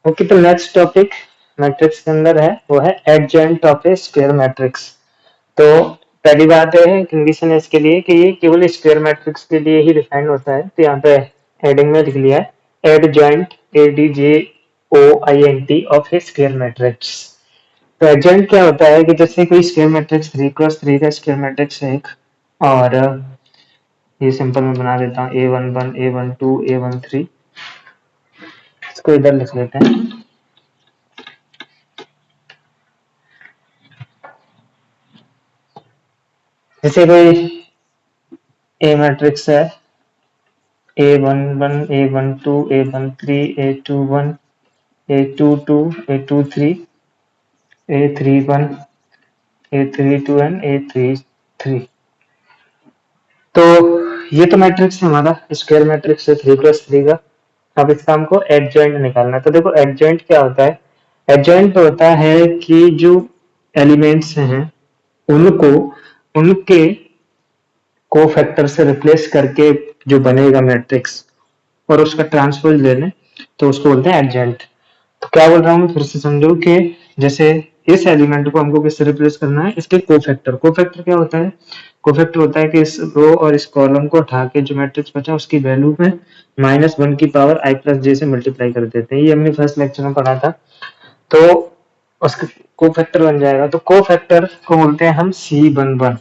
Okay, तो next topic matrix के अंदर है वो है एडजेंट ऑफ ए स्क्वायर मैट्रिक्स। तो पहली बात है कंडीशन है इसके लिए कि ये केवल स्क्वायर मैट्रिक्स के लिए ही डिफाइन होता है। तो यहाँ पे हेडिंग में लिख लिया है एडजेंट ADJOINT of A square matrix. तो एडजेंट क्या होता है कि जैसे कोई स्क्वायर मैट्रिक्स 3x3 का स्क्वायर मैट्रिक्स है एक, और ये सिंपल मैं बना देता हूँ A11 A12 A13, इसको इधर लिख लेते हैं। जैसे कोई ए मैट्रिक्स है A11 A12 A13 A21 A22 A23 A31 A32 and A33। तो ये तो मैट्रिक्स है हमारा स्क्वायर मैट्रिक्स है 3x3 का। अब इसका हमको एडजॉइंट निकालना है। तो देखो एडजॉइंट क्या होता है। एडजॉइंट होता है कि जो एलिमेंट्स हैं उनको उनके कोफैक्टर से रिप्लेस करके जो बनेगा मैट्रिक्स और उसका ट्रांसपोज ले लें तो उसको बोलते हैं एडजेंट। तो क्या बोल रहा हूँ फिर से समझो कि जैसे इस एलिमेंट को हमको किससे रिप्लेस करना है, इसके कोफैक्टर। कोफैक्टर क्या होता है, कोफैक्टर होता है कि इस रो और इस कॉलम को उठा के जो मैट्रिक्स बचा उसकी वैल्यू में -1 की पावर i प्लस जे से मल्टीप्लाई कर देते हैं। ये हमने फर्स्ट लेक्चर में पढ़ा था। तो उसका कोफैक्टर बन जाएगा। तो कोफैक्टर को बोलते हैं हम C11।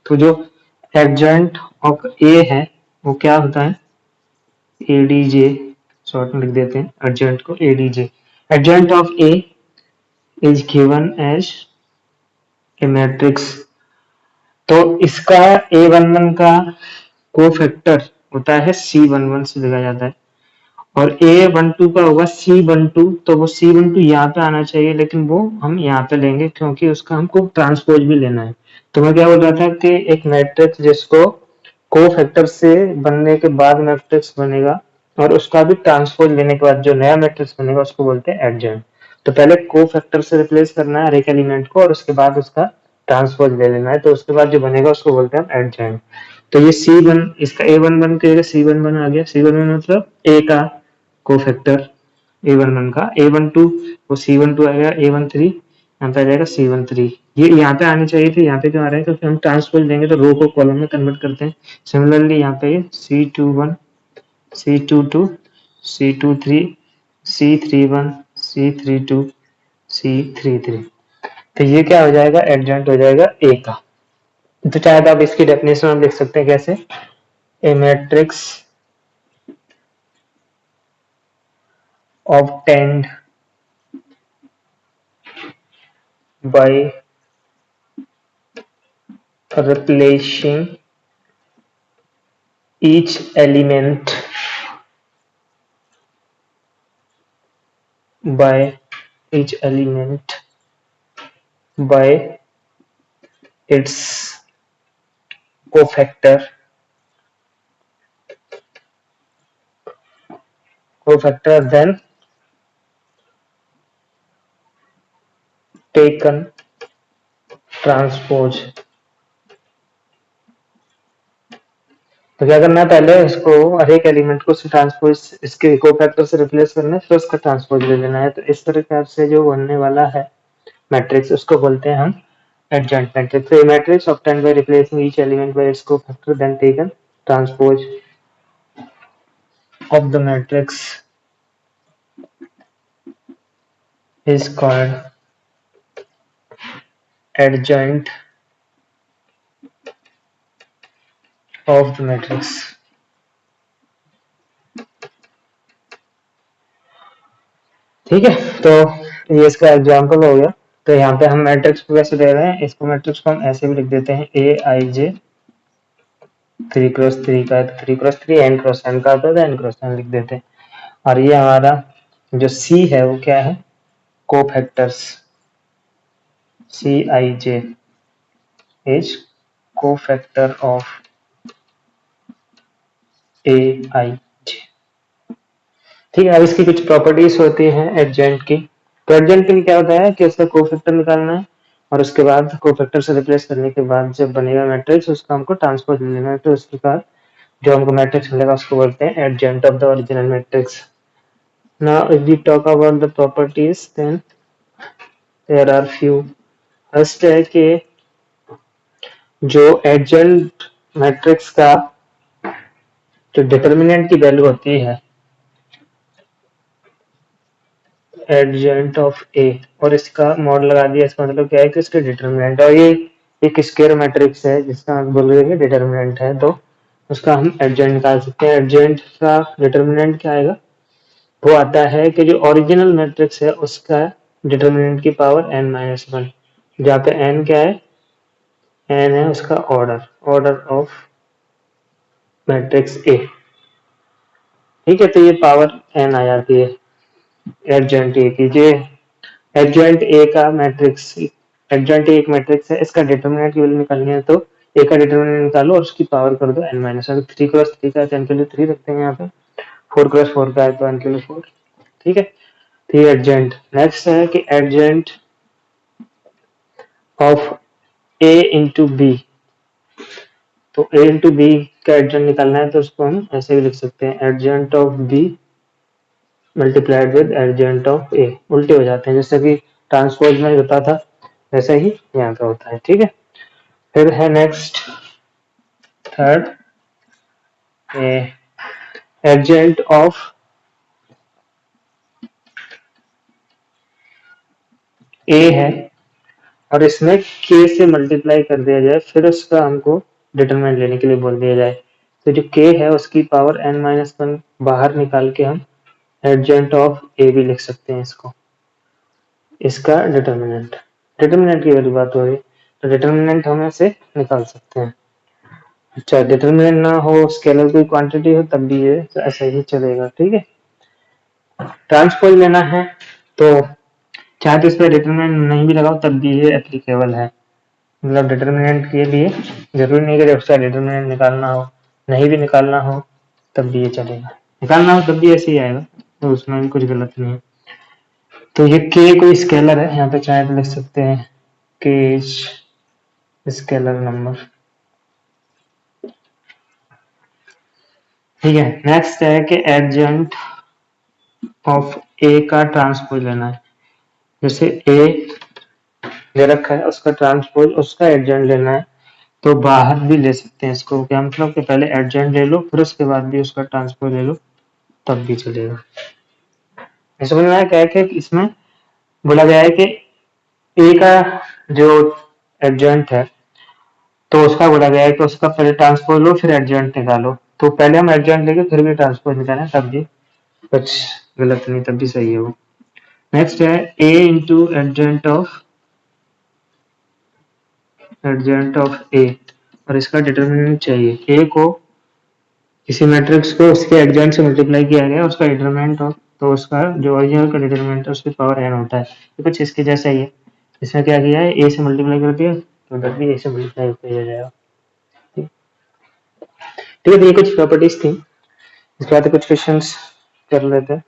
तो जो एडजेंट ऑफ ए है वो क्या होता है एडीजे, शॉर्ट में लिख देते हैं एडजेंट को ADJ. Adjoint of A is given as a matrix. तो इसका A11 का कोफैक्टर होता है C11 से लिखा जाता है, और A12 का होगा C12। तो वो C12 यहाँ पे आना चाहिए, लेकिन वो हम यहाँ पे लेंगे क्योंकि उसका हमको ट्रांसपोज भी लेना है। तो मैं क्या बोल रहा था कि एक मैट्रिक्स जिसको कोफैक्टर से बनने के बाद मैट्रिक्स बनेगा और उसका भी ट्रांसपोज लेने के बाद जो नया मैट्रिक्स बनेगा उसको बोलते हैं एडजेंट। तो पहले कोफैक्टर से रिप्लेस करना है हर एक एलिमेंट को और उसके बाद उसका ट्रांसपोज ले लेना है। तो उसके बाद जो बनेगा उसको बोलते हैं एडजेंट। तो ये C1 इसका A11 के जगह C11 आ गया। C11 मतलब A का कोफैक्टर A11 का। A12 वो C12 आएगा। A13 यहाँ पे आ जाएगा C13। ये यहाँ पे आनी चाहिए थी, यहाँ पे क्यों आ रहा है क्योंकि हम ट्रांसपोज लेंगे तो रो को कॉलम में कन्वर्ट करते हैं। सिमिलरली यहाँ पे C21 C22 C23 C31 C32 C33। तो ये क्या हो जाएगा एडजेंट हो जाएगा ए का। तो शायद आप इसकी डेफिनेशन हम लिख सकते हैं कैसे, ए matrix obtained by replacing each element by its cofactor then taken transpose. तो क्या करना है पहले इसको हर एक एलिमेंट को ट्रांसपोज इसके कोफैक्टर से रिप्लेस करना है फिर उसका ट्रांसपोज ले लेना है। तो इस प्रकार से जो बनने वाला है मैट्रिक्स उसको बोलते हैं हम एडजेंट मैट्रिक्स। तो matrix obtained by replacing each element by its cofactor then taken transpose of the matrix is called adjoint of the matrix। ठीक है, तो ये इसका एग्जांपल हो गया। तो यहाँ पे हम मैट्रिक्स को कैसे दे रहे हैं, इसको मैट्रिक्स को हम ऐसे भी लिख देते हैं AIJ 3x3 का, 3x3 n×n का आता है n×n लिख देते हैं। और ये हमारा जो C है वो क्या है cofactors CIJ is cofactor of AIJ। ठीक है, अब इसकी कुछ प्रॉपर्टीज होती हैं एडजेंट की। तो एडजेंट के लिए क्या होता है कि उसका कोफैक्टर निकालना है और उसके बाद कोफैक्टर से रिप्लेस करने के बाद जब बनेगा मैट्रिक्स उसका हमको ट्रांसपोज लेना है। तो उसके बाद जो हमको मैट्रिक्स मिलेगा उसको बोलते हैं एडजेंट of the original matrix. Now, if we talk about the properties, then there are few. First है कि जो एडजॉइंट मैट्रिक्स का जो डिटर्मिनेंट की वैल्यू होती है एडजॉइंट ऑफ ए और इसका मॉड लगा दिया, इसका मतलब क्या है कि इसके डिटर्मिनेंट, और ये एक स्क्वायर मैट्रिक्स है जिसका हम बोल रहे हैं डिटर्मिनेंट है, तो उसका हम एडजॉइंट निकाल सकते हैं। एडजॉइंट का डिटर्मिनेंट क्या आएगा, वो आता है कि जो ओरिजिनल मैट्रिक्स है उसका डिटर्मिनेंट की पावर n-1, जहाँ पे n क्या है, n है उसका ऑर्डर ऑफ मैट्रिक्स ए। ठीक है, तो ये पावर n आ जाती है एडजॉइंट ए की। ये एडजॉइंट ए का मैट्रिक्स, एडजॉइंट ए एक मैट्रिक्स है, इसका डिटर्मिनेंट की वैल्यू निकालनी है तो ए का डिटर्मिनेंट निकालो और उसकी पावर कर दो n-1। 3 क्रॉस 3 का है तो n के लिए 3 रखते हैं यहाँ पे, 4 क्रॉस 4 का है तो n के लिए 4। ठीक है, तो ये एडजॉइंट। नेक्स्ट है कि adjoint of A into B, तो ए इंटू बी का एडजॉइंट निकालना है तो उसको हम ऐसे भी लिख सकते हैं, adjoint of B multiplied with adjoint of A. उल्टे हो जाते हैं, जैसे कि ट्रांसपोज में होता था वैसा ही यहाँ का होता है। ठीक है, फिर है नेक्स्ट थर्ड, एडजॉइंट ऑफ ए है और इसमें k से मल्टीप्लाई कर दिया जाए, फिर उसका हमको डिटरमिनेंट लेने के लिए बोल दिया जाए, तो जो k है उसकी पावर n-1 बाहर निकाल के हम एडजॉइंट ऑफ ए भी लिख सकते हैं इसको, इसका डिटरमिनेंट की वाली बात हो रही है, तो डिटरमिनेंट हम ऐसे निकाल सकते हैं। अच्छा, डिटरमिनेंट ना हो, स्केलर कोई क्वांटिटी हो तब भी ये ऐसा ही चलेगा। ठीक है, ट्रांसपोज लेना है तो चाहे तो इस पर डिटरमिनेंट नहीं भी लगाओ तब भी ये एप्लीकेबल है, मतलब डिटरमिनेंट के लिए जरूरी नहीं कि उसका डिटरमिनेंट निकालना हो, नहीं भी निकालना हो तब भी ये चलेगा, निकालना हो तब भी ऐसे ही आएगा, तो उसमें भी कुछ गलत नहीं है। तो ये k कोई स्केलर है, यहाँ पे चाहे तो लिख सकते हैं k स्केलर नंबर। ठीक है, नेक्स्ट है कि एडजॉइंट ऑफ ए का ट्रांसपोज लेना है, जैसे ए दे रखा है उसका ट्रांसपोज उसका एडजॉइंट लेना है, तो बाहर भी ले सकते हैं इसको, क्या मतलब कि पहले एडजॉइंट ले लो फिर उसके बाद भी उसका ट्रांसपोज ले लो तब भी चलेगा। समझ में आया क्या है कि इसमें बोला गया है कि ए का जो एडजॉइंट है तो उसका बोला गया है कि उसका पहले ट्रांसपोज लो फिर एडजॉइंट निकालो, तो पहले हम एडजॉइंट लेके फिर भी ट्रांसपोज निकालें तब भी कुछ गलत नहीं, तब भी सही है वो। नेक्स्ट है ए इंटू एडजॉइंट ऑफ ए, और इसका डिटरमिनेंट चाहिए, ए को किसी मैट्रिक्स को उसके एडजॉइंट से मल्टीप्लाई किया गया उसका डिटरमिनेंट हो, तो उसका जो ओरिजिनल का डिटरमिनेंट है उसकी पावर n होता है, तो कुछ इसके जैसा ही है। इसमें क्या किया है, ए से मल्टीप्लाई कर दिया तो उधर भी ए से मल्टीप्लाई किया जाएगा। ठीक है, तो ये कुछ प्रॉपर्टीज थी, इसके बाद कुछ क्वेश्चंस कर लेते हैं।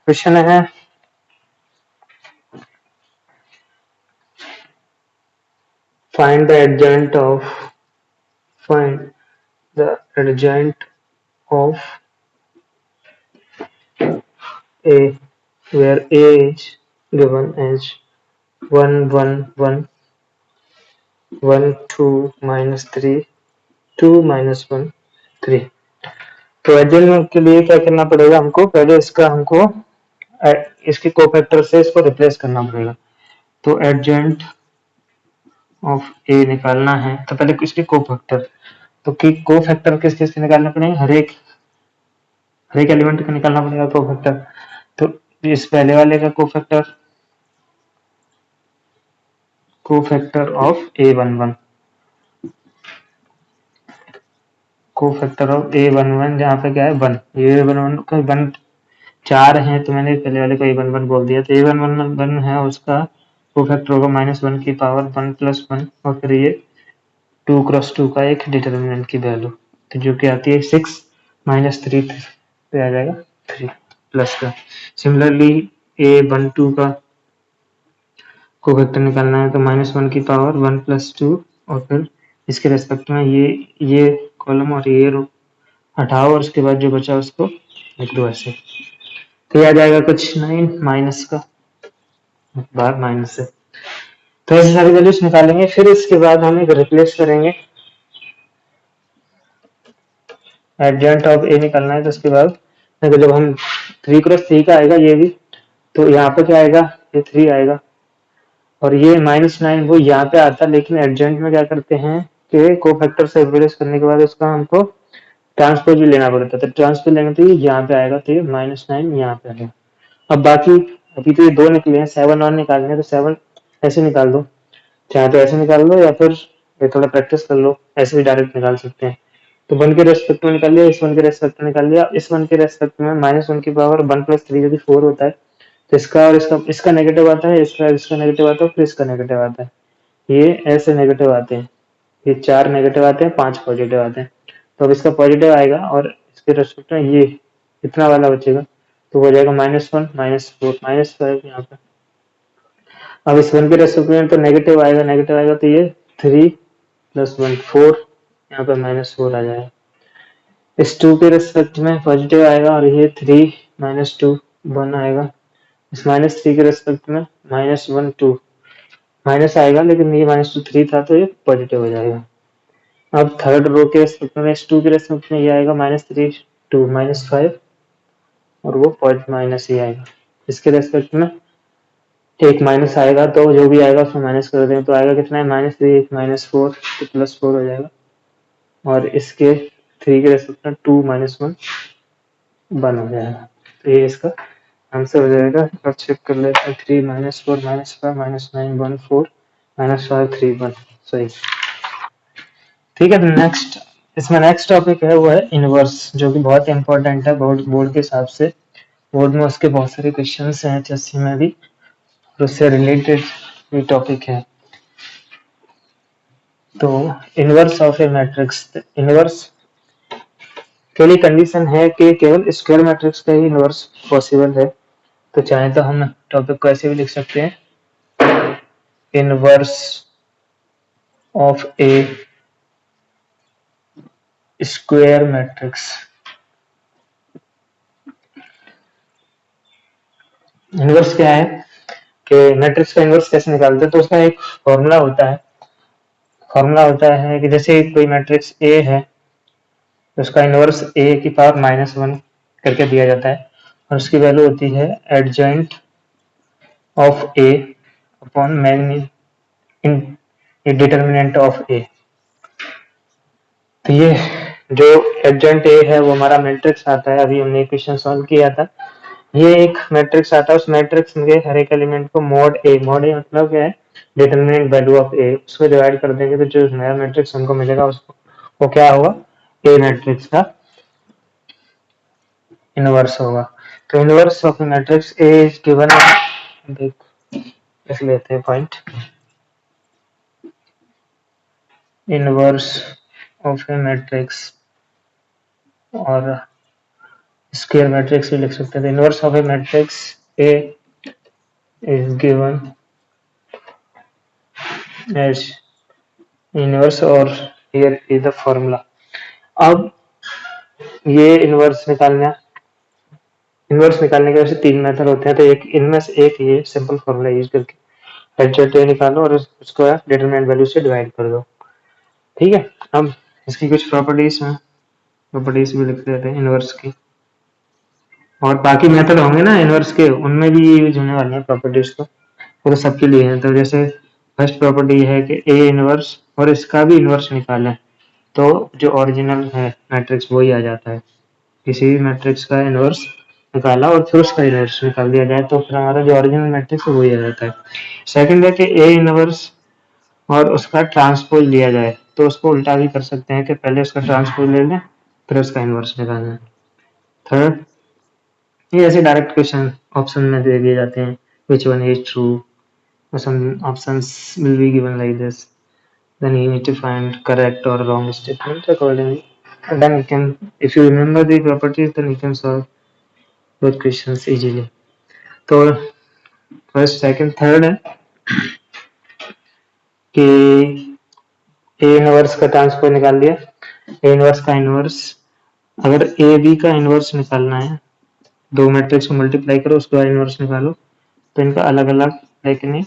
क्वेश्चन है find the adjoint of a where a is given as 1 1 1 1 2 minus 3 2 minus 1 3। तो एडजॉइंट के लिए क्या करना पड़ेगा हमको, पहले इसके कोफैक्टर से इसको रिप्लेस करना पड़ेगा, तो एडजॉइंट ऑफ ए निकालना है तो पहले इसके कोफैक्टर, तो कोफैक्टर किस चीज के निकालने पड़ेंगे, हर एक एलिमेंट का निकालना पड़ेगा कोफैक्टर, तो इस पहले वाले का cofactor of A11, cofactor of A11 जहाँ पे क्या है 1, ये A11 का 1 4 है तो मैंने पहले वाले को A11 बोल दिया, तो A11 है उसका कोफैक्टर होगा -1 की पावर 1+1 और फिर ये 2 क्रॉस 2 का एक डिटर्मिनेंट की वैल्यू, तो जो कि आती है 6 -3 पे आ जाएगा 3 प्लस का। सिमिलरली A12 का कोफैक्टर निकालना है तो -1 की पावर 1+2 और फिर इसके रेस्पेक्ट में ये कॉलम और ये रो हटाओ और उसके बाद जो बचा उसको लिख दो ऐसे, तो ये आ जाएगा कुछ 9 माइनस का बाहर माइनस से। तो ऐसे सारी वैल्यूज निकालेंगे, फिर इसके बाद हम एक रिप्लेस करेंगे, एडजॉइंट ऑफ ए निकालना है, तो उसके बाद देखो जब हम 3 क्रॉस 3 का आएगा ये भी, तो यहाँ पे क्या आएगा, ये 3 आएगा और ये -9 वो यहाँ पे आता है, लेकिन एडजॉइंट में क्या करते हैं कि कोफैक्टर से रिप्लेस करने के बाद उसका हमको ट्रांसपोज भी लेना पड़ता है, तो ट्रांसपोज लेंगे तो ये यहाँ पे आएगा, तो ये -9 यहाँ पे आएगा। अब बाकी अभी तो ये 2 निकले हैं, 7 और निकालने हैं, तो 7 ऐसे निकाल दो, चाहे तो ऐसे निकाल लो या फिर ये थोड़ा प्रैक्टिस कर लो, ऐसे भी डायरेक्ट निकाल सकते हैं। तो 1 के रेस्पेक्ट में निकाल लिया, इस 1 के रेस्पेक्ट में निकाल लिया, इस 1 के रेस्पेक्ट में -1 की पावर 1+3 यदि 4 होता है, तो इसका और इसका नेगेटिव आता है, इसका नेगेटिव आता है, फिर इसका नेगेटिव आता है, ये ऐसे नेगेटिव आते हैं, ये 4 नेगेटिव आते हैं, 5 पॉजिटिव आते हैं। तो अब इसका पॉजिटिव आएगा और इसके रेस्पेक्ट में ये इतना वाला बचेगा, तो हो जाएगा -1 -4 -5 यहाँ पे। अब इस 1 के रेस्पेक्ट में तो नेगेटिव आएगा, तो ये 3 + 1 4 यहाँ पे -4 आ जाएगा। इस 2 के रेस्पेक्ट में पॉजिटिव आएगा और ये 3 -2 1 आएगा। इस -3 के रेस्पेक्ट में -1 2 माइनस आएगा, लेकिन ये -2 3 था तो ये पॉजिटिव हो जाएगा। अब थर्ड रो के रेस्पेक्ट में, इस 2 के रेस्पेक्ट में ये आएगा -3 2 -5 और वो माइनस ही आएगा। इसके रेस्पेक्ट में एक माइनस आएगा, तो जो भी आएगा उसमें माइनस कर दें, तो आएगा कितना है -3 -4 तो +4 हो जाएगा और इसके 3 के रेस्पेक्ट में 2 -1 1 हो जाएगा। तो ये इसका आंसर हो जाएगा। अब चेक कर लेते हैं, 3 -4 -5 -9 1 4 -5 3 1 सही। ठीक है, तो नेक्स्ट इसमें नेक्स्ट टॉपिक है वो है इनवर्स, जो कि बहुत इंपॉर्टेंट है बोर्ड के हिसाब से। बोर्ड में उसके बहुत सारे क्वेश्चंस हैं एचएससी में भी, और उससे रिलेटेड ये टॉपिक है। तो inverse of A matrix, inverse के लिए कंडीशन है कि केवल स्क्वायर मैट्रिक्स का ही इनवर्स पॉसिबल है। तो चाहे तो हम टॉपिक को ऐसे भी लिख सकते हैं, inverse of A square matrix. Inverse क्या है कि मैट्रिक्स का इनवर्स कैसे निकालते हैं, तो उसका एक फॉर्मूला होता है कि जैसे कोई मैट्रिक्स ए है तो उसका इनवर्स ए की पावर -1 करके दिया जाता है और उसकी वैल्यू होती है adjoint of A upon determinant of A. तो ये जो एडजॉइंट ए है वो हमारा मैट्रिक्स आता है, अभी हमने क्वेश्चन सॉल्व किया था। ये एक मैट्रिक्स आता है, उस मैट्रिक्स में हर एक एलिमेंट को मॉड ए मतलब क्या है, डिटर्मिनेंट वैल्यू ऑफ ए, उसको डिवाइड कर देंगे तो जो नया मैट्रिक्स हमको मिलेगा उसको वो क्या होगा, ए मैट्रिक्स का इनवर्स होगा। तो inverse of matrix A is given, देख लेते हैं point, inverse of A matrix और स्क्वायर मैट्रिक्स भी लिख सकते हैं। Inverse of A matrix A is given as inverse और हियर इज द फॉर्मूला। अब ये इनवर्स निकालने के वैसे 3 मेथड होते हैं, तो एक इनमें से एक ये सिंपल फॉर्मूला यूज करके एडजॉइंट ए निकालो और उसको डिटरमिनेंट वैल्यू से डिवाइड कर दो। ठीक है, अब इसकी कुछ प्रॉपर्टीज भी लिख देते हैं इनवर्स की, और बाकी मेथड होंगे ना इनवर्स के, उनमें भी ये यूज होने वाली है प्रॉपर्टीज, तो वो तो सबके लिए है। तो जैसे फर्स्ट प्रॉपर्टी है कि ए इनवर्स और इसका भी इनवर्स निकालें तो जो ओरिजिनल है मैट्रिक्स वही आ जाता है। किसी भी मैट्रिक्स का इनवर्स निकाला और फिर उसका इनवर्स निकाल दिया जाए तो फिर हमारा जो ओरिजिनल मैट्रिक्स है वही आ जाता है। सेकंड है कि ए इनवर्स और उसका ट्रांसपोज लिया जाए, तो उसको उल्टा भी कर सकते हैं कि पहले उसका ट्रांसपोज ले लें फिर उसका इनवर्स निकालना है। थर्ड, ये ऐसे डायरेक्ट क्वेश्चन ऑप्शन में दे दिए जाते हैं, which one is true, some options will be given like this. Then you need to find correct or wrong statement accordingly. And then you can, if you remember the properties, then you can solve both questions easily. तो first second third है कि A inverse का transpose निकाल दिया. A inverse का inverse, अगर ए B का inverse निकालना है, दो मैट्रिक्स को मल्टीप्लाई करो, उसके बाद इनवर्स निकालो, तो इनका अलग अलग लेकिन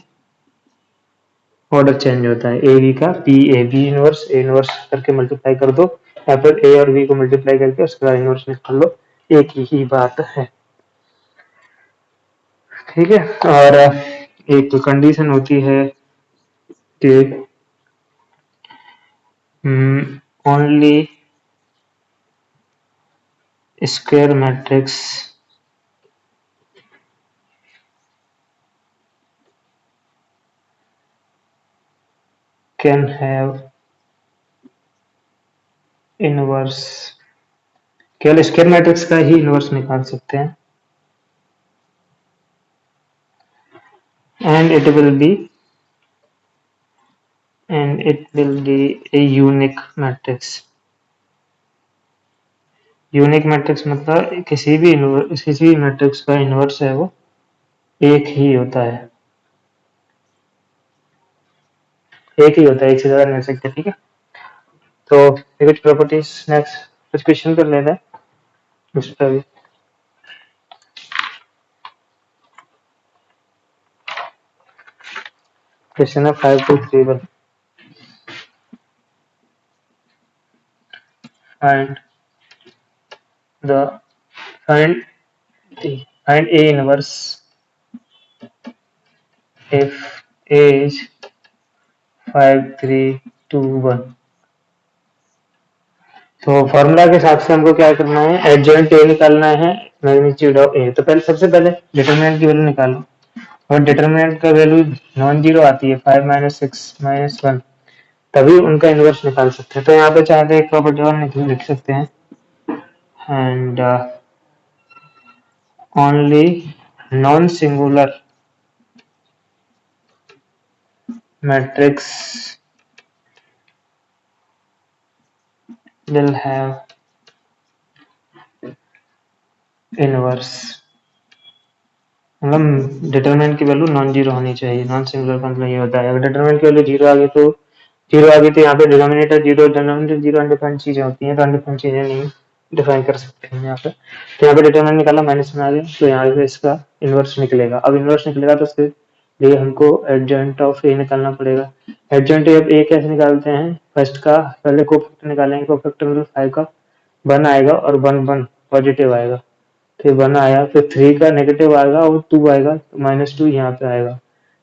ऑर्डर चेंज होता है. ए बी का P A B inverse A inverse करके मल्टीप्लाई कर दो, या फिर ए और बी को मल्टीप्लाई करके उसके बाद इनवर्स निकाल लो, एक ही बात है. ठीक है. और एक कंडीशन होती है कि only square matrix can have inverse, केवल स्क्वायर मैट्रिक्स का ही इनवर्स निकाल सकते हैं. and it will be a unique matrix. Unique matrix मतलब किसी भी मैट्रिक्स का इनवर्स है वो एक ही होता है, एक से ज्यादा नहीं हो सकते. ठीक है. तो कुछ प्रॉपर्टीज नेक्स्ट कुछ क्वेश्चन कर लेते हैं उस पर भी. क्वेश्चन है 5231 and find A inverse if A is 5 3 2 1. तो फॉर्मूला के हिसाब से हमको क्या करना है, एडजॉइंट ए निकालना है, मैग्नीट्यूड ऑफ ए. तो पहले सबसे पहले डिटरमिनेंट की वैल्यू निकालो, और डिटरमिनेंट का वैल्यू नॉन जीरो आती है 5 -6 -1, तभी उनका इनवर्स निकाल सकते हैं. तो यहाँ पे चाहे तो एक प्रॉपर्टी और लिख सकते हैं, and only non singular matrix will have inverse. मतलब डिटरमिनेंट की वैल्यू नॉन जीरो होनी चाहिए. नॉन सिंगुलर का मतलब ये होता है, अगर डिटरमिनेंट की वैल्यू जीरो आ गई तो यहाँ पे denominator zero denominator zero undefined चीजें होती हैं, तो अनडिफाइंड चीजें नहीं डिफाइन कर सकते हैं यहाँ पे. तो यहाँ पे डिटरमिनेंट निकाला -1 आ गया, तो यहाँ पे इसका इनवर्स निकलेगा. अब इनवर्स निकलेगा तो उसके लिए हमको एडजॉइंट ऑफ ए निकालना पड़ेगा. एडजॉइंट ऑफ ए कैसे निकालते हैं, फर्स्ट का पहले कोफैक्टर निकालेंगे. कोफैक्टर मतलब 5 का 1 आएगा और 1 पॉजिटिव आएगा, फिर 1 आया, फिर 3 का नेगेटिव आएगा और 2 आएगा, तो -2 यहाँ पे आएगा,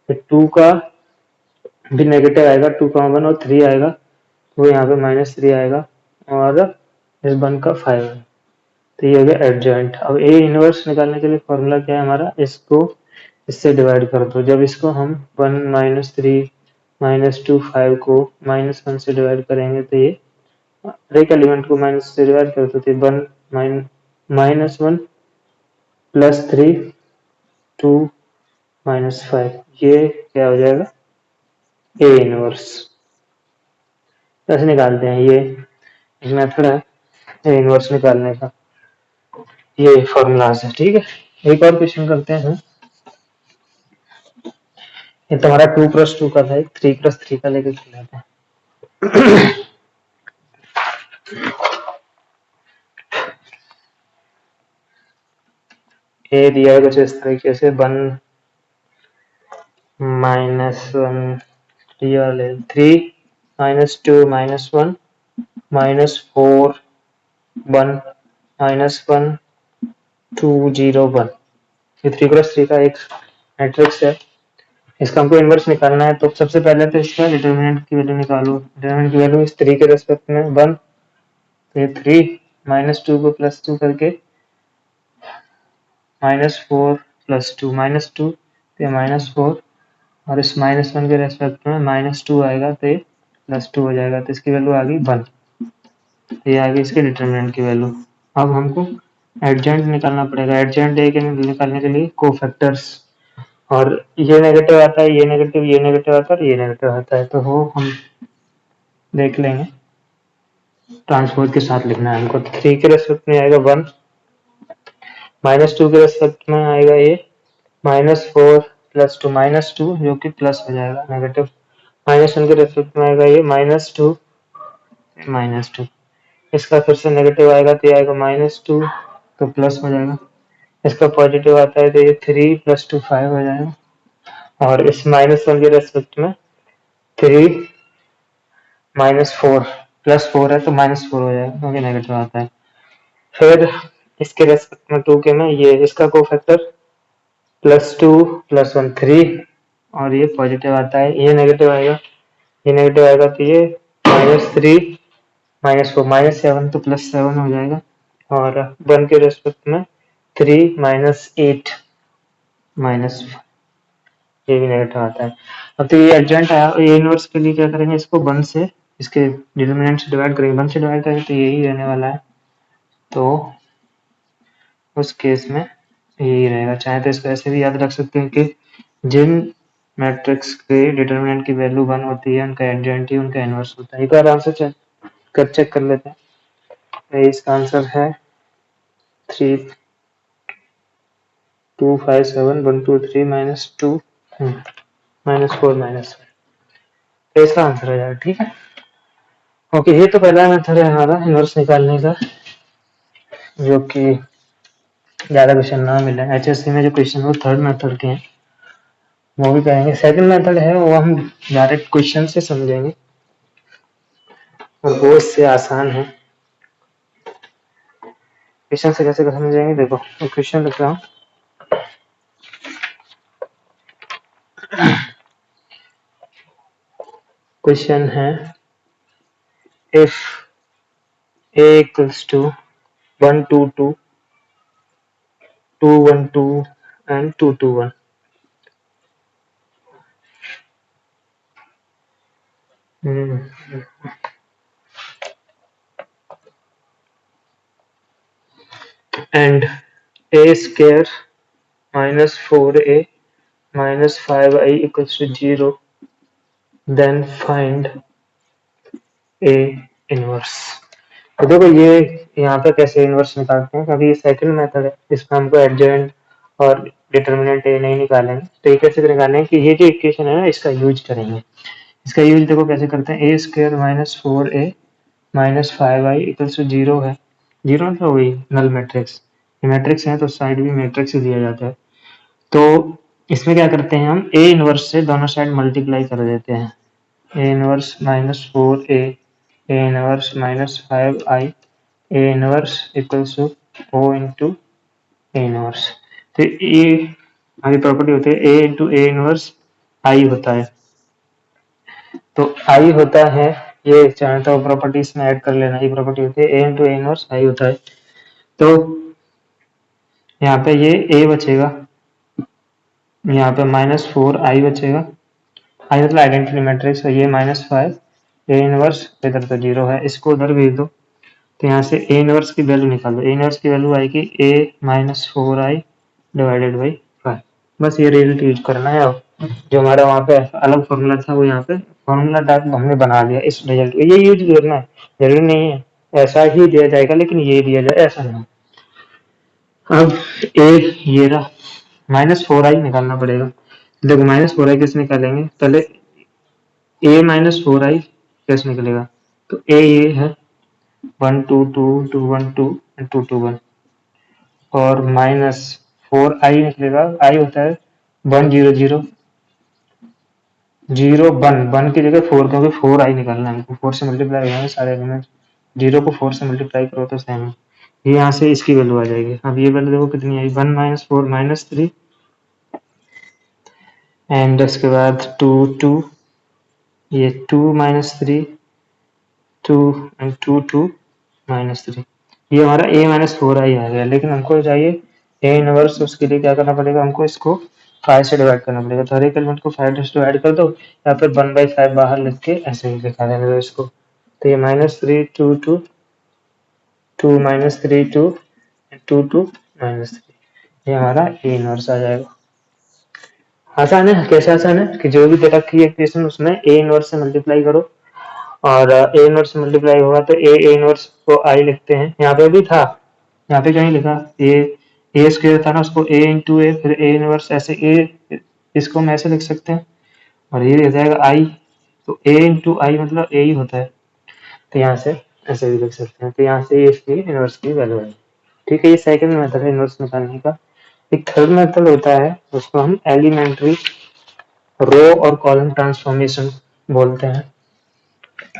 फिर 2 का भी नेगेटिव आएगा, 2 का 1 और 3 आएगा, तो यहाँ पे -3 आएगा, और इस 1 का 5 है. तो ये हो गया एडजॉइंट. अब ए इनवर्स निकालने के लिए फॉर्मूला क्या है हमारा, इसको इससे डिवाइड कर दो. जब इसको हम 1 -3 -2 5 को -1 से डिवाइड करेंगे, तो ये हर एक एलिमेंट को माइनस से डिवाइड कर दो, तो 1 -1 +3 2 -5, ये क्या हो जाएगा, ए इनवर्स. ऐसे निकालते हैं. ये एक मेथड है ए इनवर्स निकालने का, ये फॉर्मूलाज है. ठीक है. एक और क्वेश्चन करते हैं. ये तुम्हारा 2 + 2 का था, एक 3 + 3 का लेके चलाते हैं. ये दिया है कुछ इस तरीके से, 1 -1 3 -2 -1 -4 1 -1 2 0 1. ये 3 + 3 का एक मैट्रिक्स है. इसका हमको इनवर्स निकालना है, तो सबसे पहले तो इसका डिटरमिनेंट की वैल्यू निकालो. डिटरमिनेंट की वैल्यू इस 3 के रेस्पेक्ट में 1, तो ये 3 -2 को +2 करके -4 +2 -2, तो ये -4, और इस -1 के रेस्पेक्ट में -2 आएगा, तो ये +2 हो जाएगा, तो इसकी वैल्यू आ गई 1. ये आ गई इसके डिटरमिनेंट की वैल्यू. अब हमको एडजॉइंट निकालना पड़ेगा. एडजॉइंट ए के निकालने के लिए कोफैक्टर्स और ये नेगेटिव आता है, ये नेगेटिव आता है और ये नेगेटिव आता है, तो वो हम देख लेंगे। ट्रांसपोज के साथ लिखना है हमको। 3 के रेस्पेक्ट में आएगा 1, -2 के रेस्पेक्ट में आएगा ये -4 प्लस 2 -2 जो कि प्लस हो जाएगा नेगेटिव। -1 के रेस्पेक्ट में आएगा ये -2 -2, इसका फिर से नेगेटिव आएगा तो ये आएगा -2 तो प्लस हो जाएगा। इसका पॉजिटिव आता है तो ये 3 प्लस 2 5 हो जाएगा। और इस -1 के रेस्पेक्ट में 3 -4 प्लस 4 है तो -4 हो जाएगा क्योंकि नेगेटिव आता है। फिर इसके रेस्पेक्ट में 2 के में ये इसका कोफैक्टर +2 +1 3 और ये पॉजिटिव आता है, ये नेगेटिव आएगा, ये नेगेटिव आएगा तो ये -3 -4 -7 तो +7 हो जाएगा। और 1 के रेस्पेक्ट में 3 -8 माइनस, ये भी नेगेटिव आता है। अब तो ये एडजेंट आया, ये इनवर्स के लिए क्या करेंगे, इसको 1 से इसके डिटरमिनेंट से डिवाइड करेंगे, 1 से डिवाइड करेंगे तो यही रहने वाला है, तो उस केस में यही रहेगा। चाहे तो इसको ऐसे भी याद रख सकते हैं कि जिन मैट्रिक्स के डिटरमिनेंट की वैल्यू 1 होती है उनका एडजेंट ही उनका इनवर्स होता है। एक बार आंसर चेक कर लेते हैं। तो इसका आंसर है 3 2 5 7 1 2 3 -2 -4 -1, तो इसका आंसर हो जाएगा। ठीक है, ओके। ये तो पहला मेथड है हमारा इनवर्स निकालने का, जो कि ज्यादा क्वेश्चन ना मिले एचएससी में, जो क्वेश्चन वो थर्ड मेथड के हैं वो भी करेंगे। सेकंड मेथड है वो हम डायरेक्ट क्वेश्चन से समझेंगे और वो इससे आसान है। क्वेश्चन से कैसे समझेंगे, देखो तो क्वेश्चन लिख रहा हूँ। क्वेश्चन है if a equals to 1 2 2 2 1 2 and 2 2 1, and a square -4a -5i equals to 0, then find a inverse। तो देखो ये यहाँ पे कैसे इनवर्स निकालते हैं, क्योंकि ये सेकंड मेथड है, इसमें हमको एडजेंट और डिटर्मिनेंट ए नहीं निकालेंगे। तो ये कैसे निकालेंगे कि ये जो इक्वेशन है ना इसका यूज करेंगे। इसका यूज देखो कैसे करते हैं, a² -4a -5i equals to 0 है। 0 तो वही नल मैट्रिक्स, ये मैट्रिक्स है तो साइड भी मैट्रिक्स ही दिया जाता है। तो इसमें क्या करते हैं, हम ए इनवर्स से दोनों साइड मल्टीप्लाई कर देते हैं। A inverse -4a A inverse -5i A inverse equals to o into A inverse. तो ये आगे प्रॉपर्टी होती है a into A inverse i होता है। तो i होता है, ये चाहे तो प्रॉपर्टीज में ऐड कर लेना, ये प्रॉपर्टी होती है a into A inverse i होता है। तो यहाँ पे ये a बचेगा, यहाँ पे -4i बचेगा, i मतलब आइडेंटिटी मैट्रिक्स है, ये -5 ए इनवर्स इधर तो 0 है, इसको उधर भेज दो। तो यहाँ से ए इनवर्स की वैल्यू निकाल दो, ए इनवर्स की वैल्यू आएगी a -4i डिवाइडेड बाई 5। बस ये रिजल्ट यूज करना है। अब जो हमारा वहाँ पे अलग फॉर्मूला था वो यहाँ पे फॉर्मूला टाइप हमने बना दिया इस रिजल्ट को, ये यूज करना है। जरूरी नहीं है ऐसा ही दिया जाएगा, लेकिन ये दिया जाए ऐसा नहीं। अब ए ये रहा, -4i निकालना पड़ेगा। देखो -4i कैसे निकालेंगे, पहले a -4i कैसे निकलेगा, तो a ये है 1 2 2 2 1 2 2 2 1 और -4i निकलेगा, i होता है 1 0 0 0 1 की जगह 4, क्योंकि 4i निकालना है हमको, 4 से मल्टीप्लाई हो जाएंगे सारे एलिमेंट, 0 को 4 से मल्टीप्लाई करो तो सेम है। ये यहाँ से इसकी वैल्यू आ जाएगी। अब ये वैल्यू देखो कितनी आई, 1 -4 -3 एंड उसके बाद 2 2, ये 2 -3 2 एंड 2 2 -3, ये हमारा a -4i आ गया। लेकिन हमको चाहिए a इनवर्स, उसके लिए क्या करना पड़ेगा, हमको इसको 5 से डिवाइड करना पड़ेगा। तो हर एक एलिमेंट को 5 से डिवाइड कर दो, या फिर 1/5 बाहर लिख के ऐसे ही लिखा देने दो इसको। तो ये -3 2 2 2 -3 2 2 2 -3, ये हमारा a इनवर्स आ जाएगा। आसान है। कैसे आसान है कि जो भी दे रखी है इक्वेशन उसमें ए इनवर्स से मल्टीप्लाई करो, और ए इनवर्स से मल्टीप्लाई होगा तो ए इनवर्स को आई लिखते हैं। यहाँ पे भी था, यहाँ पे कहीं लिखा ए स्क्वायर था ना, उसको ए इंटू ए फिर ए इनवर्स, ऐसे ए इसको हम ऐसे लिख सकते हैं और ये लिख जाएगा आई, तो ए इंटू आई मतलब ए ही होता है। तो यहाँ से ऐसे भी लिख सकते हैं। तो यहाँ से इसकी इनवर्स की वैल्यू है। ठीक है, ये सेकंड मेथड है इनवर्स निकालने का। एक थर्ड मेथड होता है, उसको हम एलिमेंट्री रो और कॉलम ट्रांसफॉर्मेशन बोलते हैं,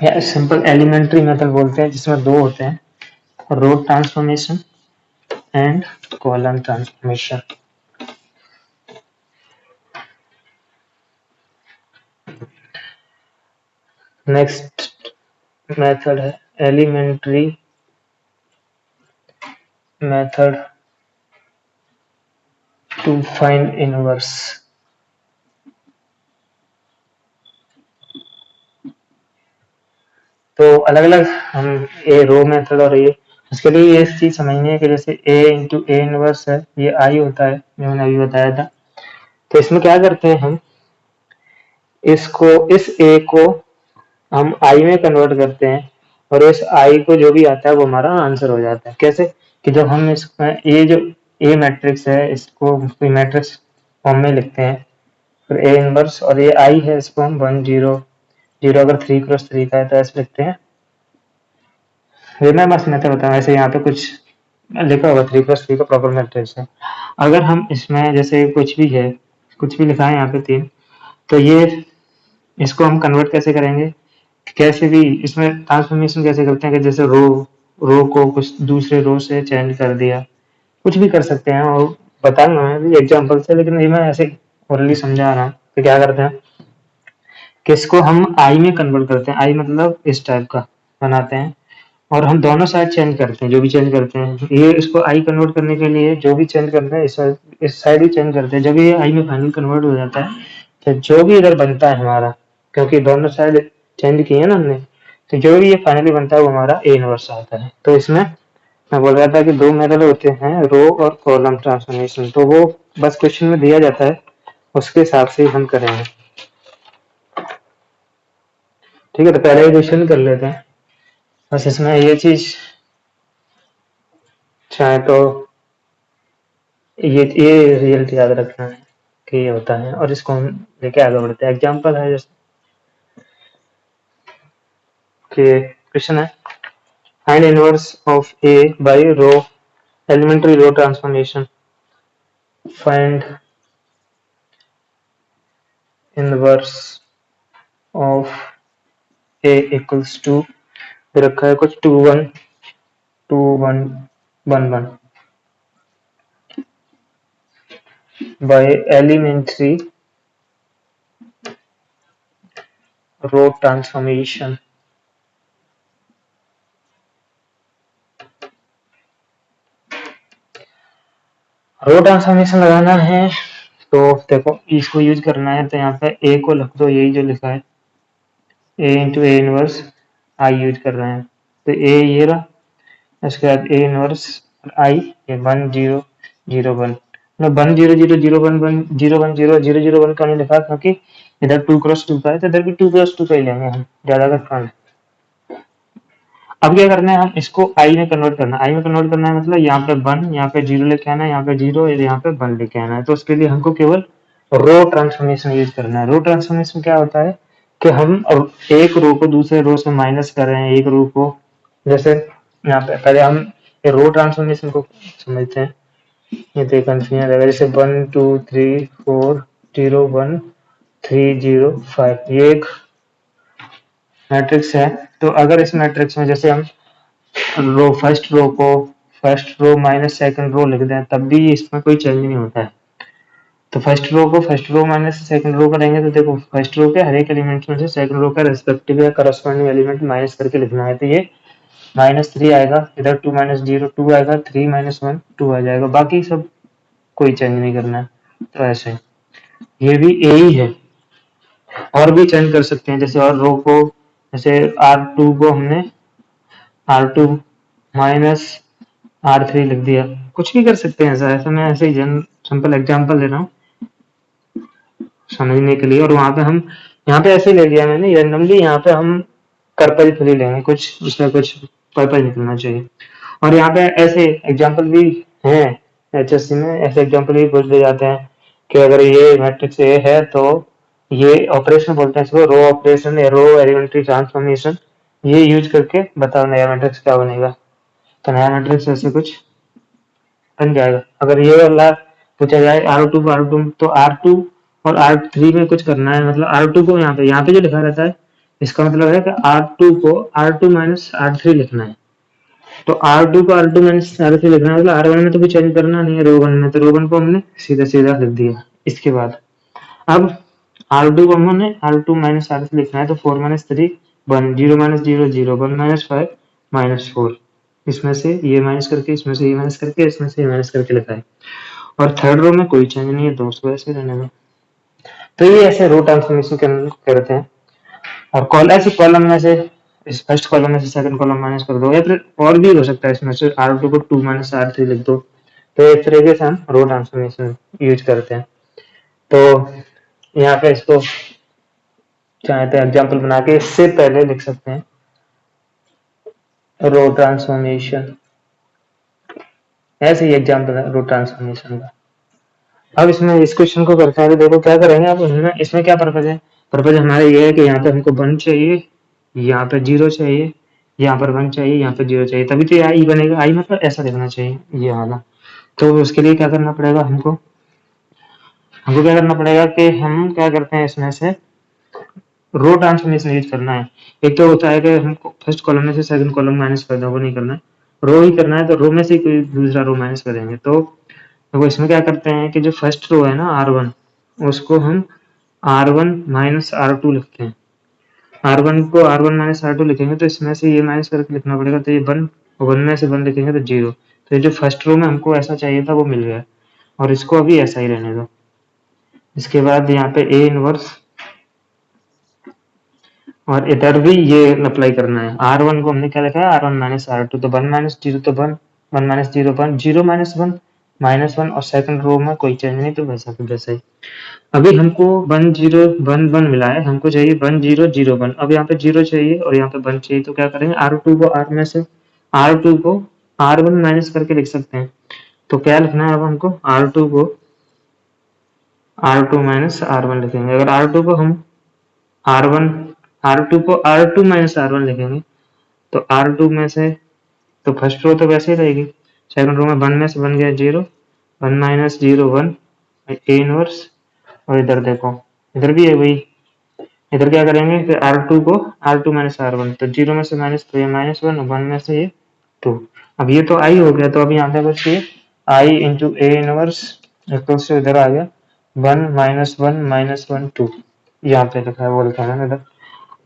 या सिंपल एलिमेंट्री मेथड बोलते हैं, जिसमें दो होते हैं, row transformation and column transformation. Next method है elementary method to find inverse. तो अलग अलग हम ए रो मेथड और ये, उसके लिए ये चीज समझनी है कि जैसे ए इंटू ए इनवर्स है, ये आई होता है जो मैंने अभी बताया था। तो इसमें क्या करते हैं हम, इसको इस ए को हम आई में कन्वर्ट करते हैं और इस आई को जो भी आता है वो हमारा आंसर हो जाता है। कैसे कि जब हम इसमें ये जो ए मैट्रिक्स है इसको मैट्रिक्स फॉर्म में लिखते हैं, फिर ए इनवर्स और ये आई है इसको हम 1 0 0 अगर 3 क्रॉस 3 का है तो ऐसे लिखते हैं। ये मैं बस मैं तो बताऊँ, ऐसे यहाँ पे कुछ लिखा होगा 3 क्रॉस 3 का प्रॉपर मैट्रिक्स है। अगर हम इसमें जैसे कुछ भी है, कुछ भी लिखा है यहाँ पे 3, तो ये इसको हम कन्वर्ट कैसे करेंगे, कैसे भी इसमें ट्रांसफॉर्मेशन कैसे करते हैं कि जैसे रो रो को कुछ दूसरे रो से चेंज कर दिया, कुछ भी कर सकते हैं। और बताऊंगा मैं भी एग्जांपल से, लेकिन ये मैं ऐसे ओरली समझा रहा हूँ। तो क्या करते हैं कि इसको हम आई में कन्वर्ट करते हैं, आई मतलब इस टाइप का बनाते हैं, और हम दोनों साइड चेंज करते हैं, जो भी चेंज करते हैं ये इसको आई कन्वर्ट करने के लिए जो भी चेंज करते हैं इस साइड ही चेंज करते हैं। जब ये आई में फाइनल कन्वर्ट हो जाता है तो जो भी इधर बनता है हमारा, क्योंकि दोनों साइड चेंज किए ना हमने, तो जो भी ये फाइनली बनता है वो हमारा ए इनवर्स आता है। तो इसमें मैं बोल रहा था कि दो मेथड होते हैं, रो और कॉलम ट्रांसफॉर्मेशन, तो वो बस क्वेश्चन में दिया जाता है, उसके हिसाब से हम करेंगे। ठीक है, तो पहले क्वेश्चन कर लेते हैं। बस इसमें ये चीज चाहे तो ये रिजल्ट याद रखना है कि ये होता है, और इसको हम लेके आगे बढ़ते हैं। एग्जाम्पल है जैसे कि क्वेश्चन है find inverse of A by row elementary row transformation, find inverse of A equals to, रखा है कुछ 2 1 2 1 1 1 by elementary row transformation. Row transformation लगाना है तो देखो इसको यूज करना है, तो यहाँ पे ए को लिख दो, यही जो लिखा है A into A inverse I use कर रहे हैं। तो ए ये रहा, उसके बाद ए इनवर्स आई, ये 1 0 0 1, मतलब 1 0 0 0 1 1 0 1 0 0 0 1 का नहीं लिखा क्योंकि इधर 2 क्रॉस 2 का है, तो इधर भी 2 क्रॉस 2 का ही लेंगे हम, ज्यादा का काम है। अब क्या करना है, हम इसको आई में कन्वर्ट करना है। आई में कन्वर्ट करना है मतलब यहाँ पे 1, यहाँ पे 0 लेके आना है, यहाँ पे 0 यहाँ पे 1 लेके आना है। तो उसके लिए हमको केवल रो ट्रांसफॉर्मेशन यूज करना है। रो ट्रांसफॉर्मेशन क्या होता है कि हम एक रो को दूसरे रो से माइनस कर रहे हैं, एक रो को, जैसे यहाँ पे पहले हम रो ट्रांसफॉर्मेशन को समझते हैं। ये तो कंफ्यूजन रहेगा, जैसे 1 2 3 4 0 1 3 0 5, ये एक मैट्रिक्स है। तो अगर इस मैट्रिक्स में जैसे हम row first row minus second row लिख दें तब भी इसमें कोई चेंज नहीं होता है। तो फर्स्ट रो को first row minus second row करेंगे तो देखो फर्स्ट रो के हर एक एलिमेंट में से सेकंड रो का रेस्पेक्टिव या करस्पॉन्डिंग एलिमेंट माइनस करके लिखना है। तो ये -3 आएगा, इधर 2 -0 2 आएगा, 3 -1 2 आ जाएगा, बाकी सब कोई चेंज नहीं करना है। तो ऐसे ये भी ए ही है, और भी चेंज कर सकते हैं। जैसे और रो को, जैसे R2 को हमने R2 माइनस R3 लिख दिया, कुछ भी कर सकते हैं ऐसा। ऐसा मैं ऐसे ही सिंपल एग्जांपल दे रहा हूँ। समझने के लिए। और वहां पे हम यहाँ पे ऐसे ही ले लिया मैंने रैंडमली, यहाँ पे हम पर्पल फ्री लेंगे, कुछ उसमें कुछ पर्पल निकलना चाहिए। और यहाँ पे ऐसे एग्जाम्पल भी हैं एचएससी में, ऐसे एग्जाम्पल भी पूछ ले जाते हैं कि अगर ये मैट्रिक्स ए है तो ये ऑपरेशन बोलते हैं इसको, रो ऑपरेशन या रो एलिमेंट्री ट्रांसफॉर्मेशन, ये यूज करके बताओ नया मैट्रिक्स क्या बनेगा। तो नया मैट्रिक्स ऐसे कुछ बन जाएगा। अगर ये वाला पूछा जाए R2 तो R2 और R3 में कुछ करना है, मतलब R2 को यहाँ पे जो लिखा रहता है इसका मतलब है कि R2 को R2 माइनस R3 लिखना है। तो R2 को R2 माइनस R3 लिखना है, मतलब R1 में तो कुछ चेंज करना नहीं है, रो 1 में तो रो 1 को हमने सीधा सीधा लिख दिया। इसके बाद अब R2 को हमने R2 माइनस R3 लिखना है, तो 4 माइनस 3 1, 0 माइनस 0 0, 1 माइनस 5 माइनस 4, इसमें से ये माइनस करके, इसमें से ये माइनस करके, इसमें से ये माइनस करके लिखा है। और थर्ड रो में कोई चेंज नहीं है, दोस्तों ऐसे रहने में। तो ये ऐसे रो ट्रांसफॉर्मेशन करते हैं। और ऐसे कॉलम में से इस फर्स्ट कॉलम में से सेकंड कॉलम माइनस कर दो, या फिर और भी हो सकता है, इसमें से R2 को 2 माइनस R3 लिख दो। तो इस तरीके से हम रो ट्रांसफॉर्मेशन यूज करते हैं। तो यहाँ पे इसको चाहे तो एग्जाम्पल बना के इससे पहले लिख सकते हैं रो ट्रांसफॉर्मेशन, ऐसे ही एग्जाम्पल है रो ट्रांसफॉर्मेशन का। अब इसमें इस क्वेश्चन को करते हैं, तो देखो क्या करेंगे। अब इसमें क्या पर्पज है, पर्पज हमारा ये है कि यहाँ पे हमको 1 चाहिए, यहाँ पे 0 चाहिए, यहाँ पर 1 चाहिए, यहाँ पे 0 चाहिए, तभी तो यहाँ ई बनेगा। आई मतलब ऐसा लिखना चाहिए ये वाला। तो उसके लिए क्या करना पड़ेगा हमको, क्या करना पड़ेगा कि हम क्या करते हैं इसमें से रो ट्रांसफॉर्मेशन यूज करना है। एक तो होता है कि हमको फर्स्ट कॉलम में से सेकंड कॉलम माइनस कर दो, वो नहीं करना है, रो ही करना है। तो रो में से कोई दूसरा रो माइनस करेंगे। तो देखो इसमें क्या करते हैं कि जो फर्स्ट रो है ना R1, उसको हम R1 माइनस R2 लिखते हैं। R1 को R1 माइनस R2 लिखेंगे तो इसमें से ये माइनस करके लिखना पड़ेगा, तो ये 1 में से 1 लिखेंगे तो 0। तो ये जो फर्स्ट रो में हमको ऐसा चाहिए था वो मिल गया, और इसको अभी ऐसा ही रहने दो। इसके बाद यहाँ पे A इनवर्स, और इधर भी ये अप्लाई करना है। R1 को हमने क्या लिखा है R1 माइनस R2, तो 1 माइनस 0 तो 1, 1 माइनस 0 1, 0 माइनस 1 माइनस 1, और सेकंड रो में कोई चेंज नहीं, तो वैसा तो वैसा ही। अभी हमको 1 0 1 1 मिला है, हमको चाहिए 1 0 0 1। अब यहाँ पे 0 चाहिए और यहाँ पे 1 चाहिए, तो क्या करेंगे R2 को R में से R2 को R1 माइनस करके लिख सकते हैं। तो क्या लिखना है अब हमको, R2 को R2 माइनस R1 लिखेंगे। अगर R2 को हम R1 R2 को R2 माइनस R1 लिखेंगे, तो R2 में से तो फर्स्ट रो तो वैसे ही रहेगी, सेकंड रो में 1 में से बन गया 0, 1 माइनस 0 1, ए इनवर्स। और इधर देखो इधर भी है वही, इधर क्या करेंगे कि R2 को R2 माइनस R1, तो 0 में से माइनस, तो ये -1, 1 में से ये 2। अब ये तो I हो गया, तो अभी यहाँ पे बस ये I इंटू ए इनवर्स, तो उससे इधर आ गया 1 -1 -1 2, यहाँ पे लिखा है वो लिखा है ना इधर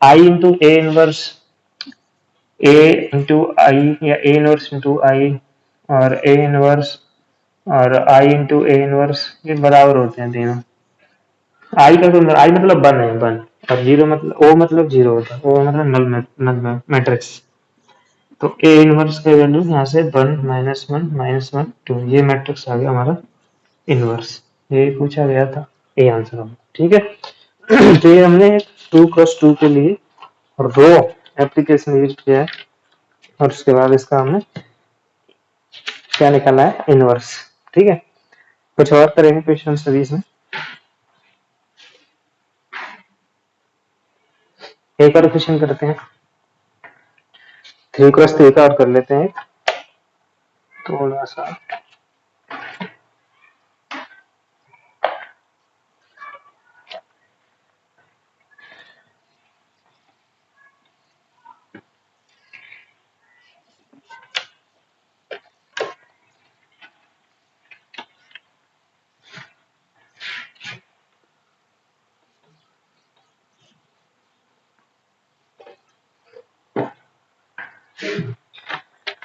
I into A inverse, A into I या ए इनवर्स इंटू आई, और ए इनवर्स और आई इंटू ए इनवर्स, ये बराबर होते हैं तीनों। आई का तो आई मतलब 1 है 1, और 0 मतलब ओ मतलब 0 होता है, ओ मतलब नल मैट्रिक्स। तो ए इनवर्स का वैल्यू यहाँ से 1 -1 -1 2, ये मैट्रिक्स आ गया हमारा इनवर्स। ये पूछा गया था, ये आंसर होगा। ठीक है। तो ये हमने 2x2 के लिए रो एप्लीकेशन यूज किया है, और उसके बाद इसका हमने क्या निकाला है, इनवर्स। ठीक है, कुछ और करेंगे क्वेश्चन सीरीज में, एक और क्वेश्चन करते हैं, 3x3 का और कर लेते हैं थोड़ा सा।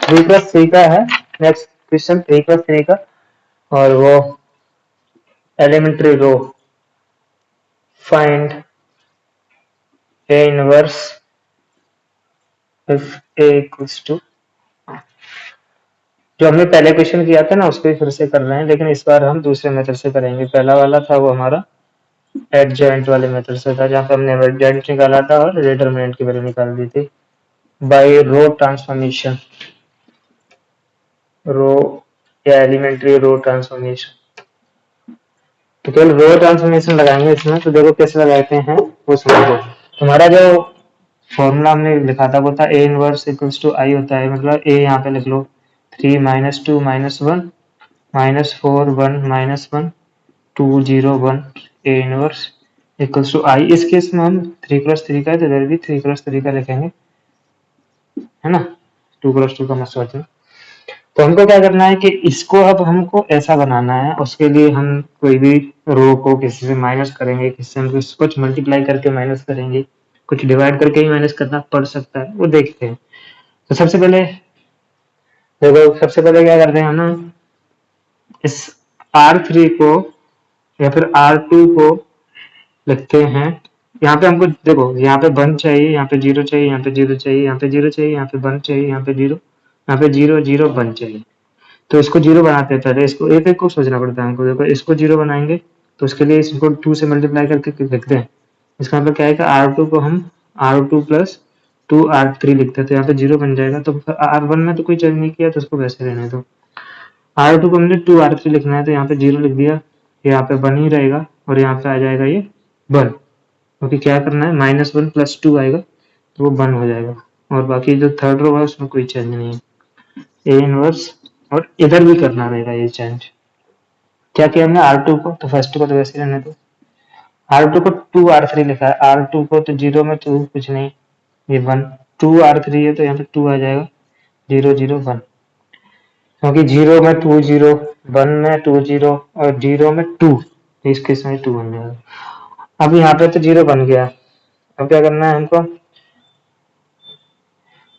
थ्री प्लस थ्री का है नेक्स्ट क्वेश्चन, 3x3 का, और वो elementary row find A inverse if A equals to, जो हमने पहले क्वेश्चन किया था ना उसको ही फिर से कर रहे हैं, लेकिन इस बार हम दूसरे मेथड से करेंगे। पहला वाला था वो हमारा एडजॉइंट वाले मेथड से था, जहाँ पे हमने एडजॉइंट निकाला था और डिटरमिनेंट की वैल्यू निकाल दी थी बाय रो ट्रांसफॉर्मेशन, रो या एलिमेंट्री रो ट्रांसफॉर्मेशन। तो केवल रो ट्रांसफॉर्मेशन लगाएंगे इसमें, तो देखो कैसे लगाते हैं वो समझो। हमारा जो फॉर्मूला हमने लिखा था वो था A inverse equals to I होता है, मतलब ए यहाँ पे लिख लो 3 minus 2 minus 1 minus 4 1 minus 1 2 0 1 A inverse equals to I. इस केस में हम 3 क्रॉस 3 का है तो इधर भी 3 क्रॉस 3 का लिखेंगे, है ना, 2 क्रॉस 2 का मत सोचना। तो हमको क्या करना है कि इसको अब हमको ऐसा बनाना है, उसके लिए हम कोई भी रो को किसी से माइनस करेंगे, किसी से हम कुछ मल्टीप्लाई करके माइनस करेंगे, कुछ डिवाइड करके ही माइनस करना पड़ सकता है, वो देखते हैं। तो सबसे पहले देखो, सबसे पहले क्या करते हैं हम ना, इस R3 को या फिर R2 को लिखते हैं। यहाँ पे हमको देखो, यहाँ पे 1 चाहिए, यहाँ पे 0 चाहिए, यहाँ पे 0 चाहिए, यहाँ पे 0 चाहिए, यहाँ पे 1 चाहिए, यहाँ पे 0, यहाँ पे 0 0 1 चाहिए। तो इसको 0 बनाते हैं पहले, इसको एक एक को सोचना पड़ता है हमको। देखो इसको 0 बनाएंगे तो उसके लिए इसको 2 से मल्टीप्लाई करके लिखते हैं। इसका मतलब क्या है कि R2 को हम R2 प्लस 2 R3 लिखते हैं, तो यहाँ पे 0 बन जाएगा। तो R1 में तो कोई चेंज नहीं किया तो उसको वैसे रहने दो। R2 को हमने 2 R3 लिखना है तो यहाँ पे 0 लिख दिया, यहाँ पे 1 ही रहेगा और यहाँ पे आ जाएगा ये 1, क्योंकि क्या करना है, -1 प्लस 2 आएगा तो वो 1 हो जाएगा। और बाकी जो थर्ड रो है उसमें कोई चेंज नहीं है, ए इनवर्स। और इधर भी करना रहेगा ये चेंज। क्या किया हमने R2 को, तो फर्स्ट को तो वैसे ही रहने दो। R2 को 2 R3 लिखा है, R2 को तो 0 में 2 कुछ नहीं, ये 1, 2 R3 है तो यहाँ पे 2 आ जाएगा, 0 0 1, क्योंकि 0 में 2 0, 1 में 2 0 और 0 में 2, इस केस में 2 बन जाएगा। अब यहाँ पे तो 0 बन गया। अब क्या करना है हमको,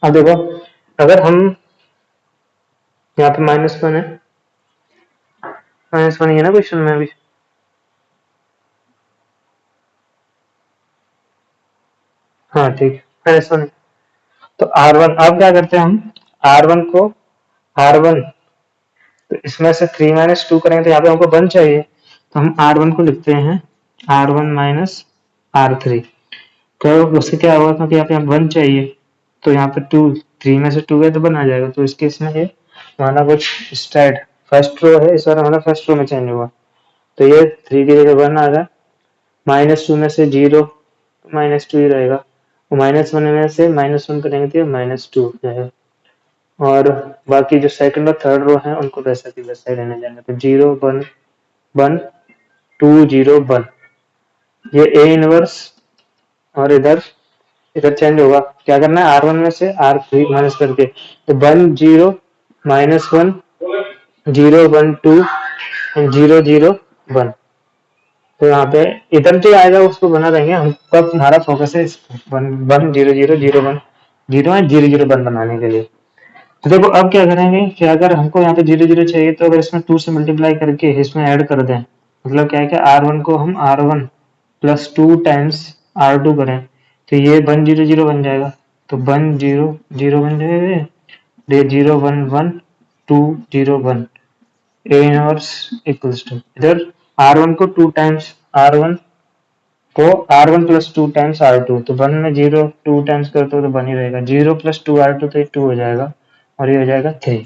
अब देखो अगर हम यहाँ पे -1 है, -1 ही है ना क्वेश्चन में अभी, हाँ ठीक, -1। तो R1 अब क्या करते हैं हम, R1 को R1, तो इसमें से 3 माइनस 2 करेंगे तो यहाँ पे हमको 1 चाहिए, तो हम R1 को लिखते हैं R1 माइनस R3। तो उससे क्या होगा, क्योंकि यहाँ पे हम 1 चाहिए तो यहाँ पे 2, 3 में से 2 गए तो 1 आ जाएगा। तो इसके इसमें ये हमारा कुछ स्टार्ट फर्स्ट रो है, इस बार हमारा फर्स्ट रो में चेंज हुआ, तो ये 3 की जगह 1 आ गया। -2 में से 0, -2 ही रहेगा, और -1 में से -1 करेंगे तो -2 हो जाएगा। और बाकी जो सेकंड और थर्ड रो है उनको वैसा की वैसा ही रहने देंगे, तो 0 1 1 2 0 1, ये ए इनवर्स। और इधर इधर चेंज होगा, क्या करना है, R1 में से R3 माइनस करके, तो 1 0 -1 0 1 2 0 0 1। तो यहाँ पे इधर जो आएगा उसको बना देंगे हम, कब हमारा फोकस है 1 0 0 0 1 0 है 0 0 1 बनाने के लिए। तो देखो अब क्या करेंगे कि अगर हमको यहाँ पे 0 0 चाहिए तो अगर इसमें 2 से मल्टीप्लाई करके इसमें ऐड कर दें, मतलब क्या है कि R1 को हम R1 प्लस 2 टाइम्स R2 करें तो ये 1 0 0 बन जाएगा, तो 1 0 0 बन जाएगा, ये 0 1 1 2 0 1, ए इनवर्स इक्वल्स टू, इधर R1 को 2 टाइम्स R1 को R1 प्लस 2 टाइम्स R2, तो 1 में 0 2 टाइम्स करते हो तो 1 ही रहेगा, 0 प्लस 2 R2 तो ये 2 हो जाएगा, और ये हो जाएगा 3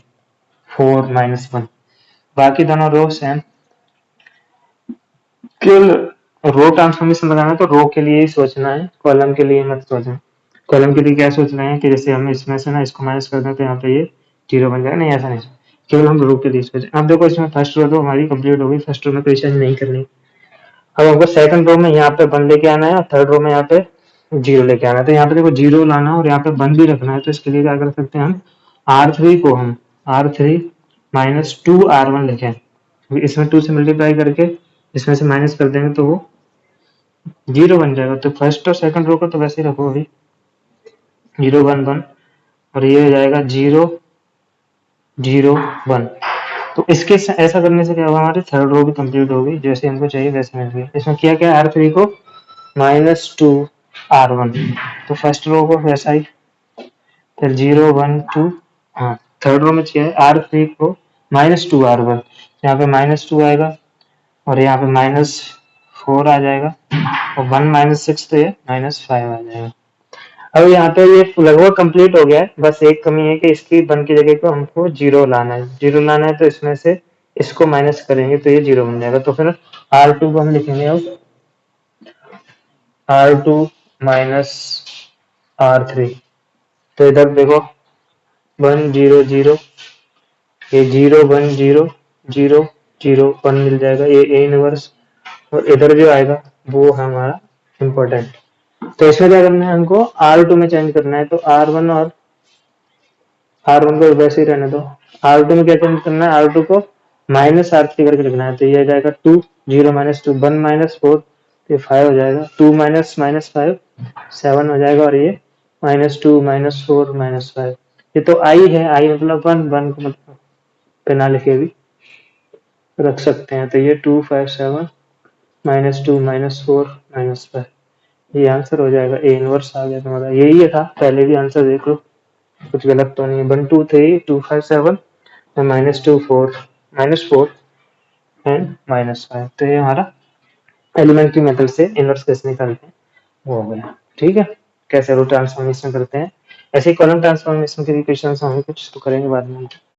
4 -1। बाकी दोनों रो सेम, केवल रो ट्रांसफॉर्मेशन लगाना है तो रो के लिए ही सोचना है, कॉलम के लिए मत सोचना। कॉलम के लिए क्या सोच रहे हैं कि जैसे हम इसमें से ना इसको माइनस कर दें तो यहाँ पे ये 0 बन जाएगा, नहीं ऐसा नहीं, केवल हम रो के लिए सोचें। अब देखो इसमें फर्स्ट रो तो हमारी कंप्लीट हो गई, फर्स्ट रो में कोई चेंज नहीं करनी। अब हमको सेकंड रो में यहाँ पे 1 लेके आना है और थर्ड रो में यहाँ पे 0 लेके आना है, तो यहाँ पे देखो 0 लाना है और यहाँ पे 1 भी रखना है, तो इसके लिए क्या कर सकते हैं हम, R3 को हम R3 माइनस 2 R1 लिखें, इसमें 2 से मल्टीप्लाई करके इसमें से माइनस कर देंगे तो वो 0 बन जाएगा। तो फर्स्ट और सेकंड रो को तो वैसे ही रखो अभी, 0 1 1, और ये हो जाएगा 0 0 1। तो इसके ऐसा करने से क्या होगा, हमारी थर्ड रो भी कंप्लीट हो गई, जैसे हमको चाहिए वैसे मिल गई। इसमें किया क्या, R3 को -2 R1, तो फर्स्ट रो को वैसा ही, फिर 0 1 2, हाँ थर्ड रो में किया है R3 को -2 R1, यहाँ पे -2 आएगा और यहाँ पे 4 आ जाएगा और 1 माइनस 6 तो ये -5 आ जाएगा। अब यहाँ पे ये लगभग कंप्लीट हो गया है, बस एक कमी है कि इसकी 1 की जगह को हमको 0 लाना है। 0 लाना है तो इसमें से इसको माइनस करेंगे तो ये 0 बन जाएगा। तो फिर R2 को हम लिखेंगे अब R2 माइनस R3। तो इधर देखो 1 0 0, ये 0 1 0 0 0 1 मिल जाएगा, ये A इनवर्स। और इधर जो आएगा वो है हमारा इम्पोर्टेंट। तो इसमें क्या करना है, हमको R2 में चेंज करना है। तो R1 और R1 को वैसे ही रहने दो। R2 में क्या चेंज करना है, R2 को माइनस R3 करके लिखना है। तो ये आ जाएगा 2 0 माइनस 2 1 माइनस 4, ये 5 हो जाएगा। 2 माइनस माइनस 5 7 हो जाएगा। और ये -2 -4 -5, ये तो I है। I मतलब 1 को मतलब पे ना लिखे भी रख सकते हैं। तो ये 2 5 7 -2 -4 -5, ये आंसर हो जाएगा। ए इनवर्स आ गया तुम्हारा। यही था, पहले भी आंसर देख लो, कुछ गलत तो नहीं है। 1 2 3 2 5 7 -2 4 -4 एंड -5। तो ये हमारा एलिमेंट्री मेथड से इनवर्स कैसे निकालते हैं वो हो गया। ठीक है, कैसे रो ट्रांसफॉर्मेशन करते हैं। ऐसे ही कॉलम ट्रांसफॉर्मेशन के भी क्वेश्चन होंगे कुछ, तो करेंगे बाद में।